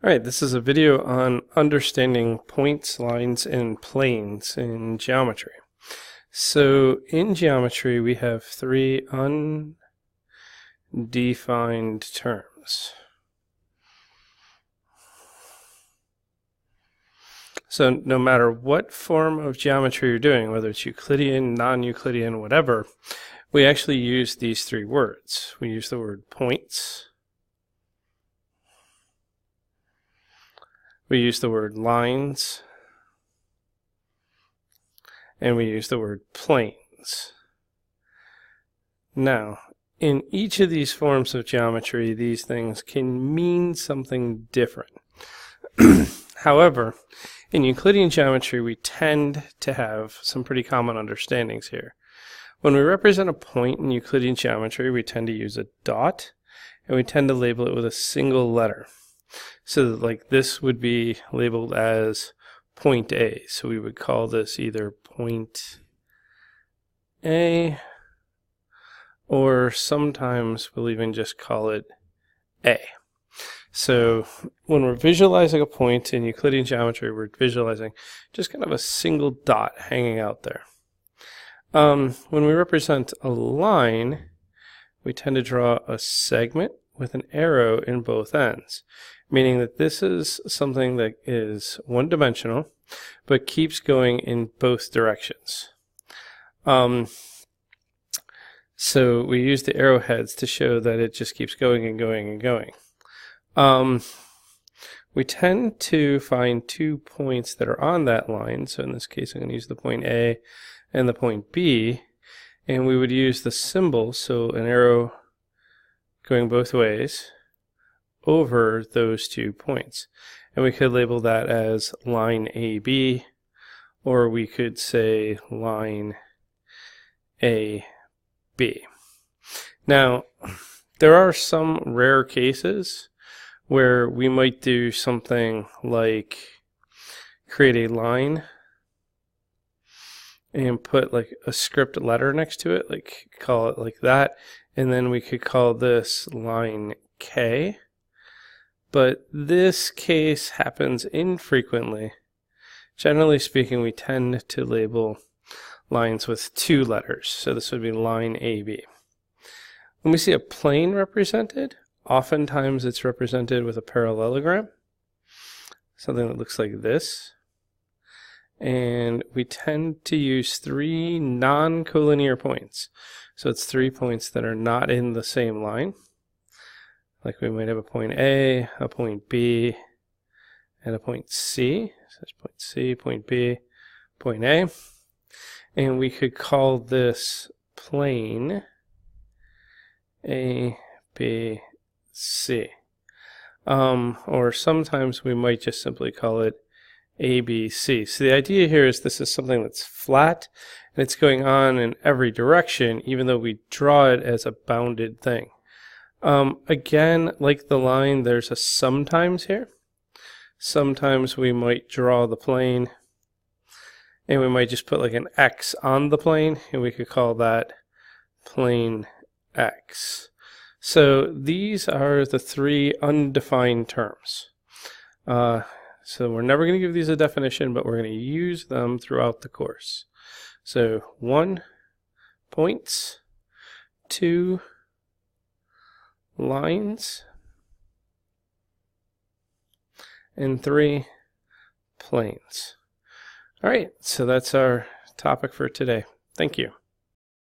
Alright, this is a video on understanding points, lines, and planes in geometry. So in geometry we have three undefined terms. So no matter what form of geometry you're doing, whether it's Euclidean, non-Euclidean, whatever, we actually use these three words. We use the word points. We use the word lines, and we use the word planes. Now, in each of these forms of geometry, these things can mean something different. However, in Euclidean geometry, we tend to have some pretty common understandings here. When we represent a point in Euclidean geometry, we tend to use a dot, and we tend to label it with a single letter. So like this would be labeled as point A. So we would call this either point A, or sometimes we'll even just call it A. So when we're visualizing a point in Euclidean geometry, we're visualizing just kind of a single dot hanging out there. When we represent a line, we tend to draw a segment with an arrow in both ends, meaning that this is something that is one-dimensional but keeps going in both directions. So we use the arrowheads to show that it just keeps going and going and going. We tend to find 2 points that are on that line. So in this case, I'm going to use the point A and the point B, and we would use the symbol, so an arrow going both ways, over those 2 points. And we could label that as line AB, or we could say line AB. Now, there are some rare cases where we might do something like create a line and put like a script letter next to it, like call it like that, and then we could call this line K. But this case happens infrequently. Generally speaking, we tend to label lines with 2 letters, so this would be line AB. When we see a plane represented, oftentimes it's represented with a parallelogram, something that looks like this. And we tend to use 3 non-collinear points. So it's 3 points that are not in the same line. Like we might have a point A, a point B, and a point C. So that's point C, point B, point A. And we could call this plane A, B, C. Or sometimes we might just simply call it ABC. So the idea here is this is something that's flat and it's going on in every direction, even though we draw it as a bounded thing. Again, like the line, there's a sometimes here. Sometimes we might draw the plane and we might just put like an X on the plane, and we could call that plane X. So these are the 3 undefined terms. So we're never going to give these a definition, but we're going to use them throughout the course. So 1, points, 2, lines, and 3, planes. All right, so that's our topic for today. Thank you.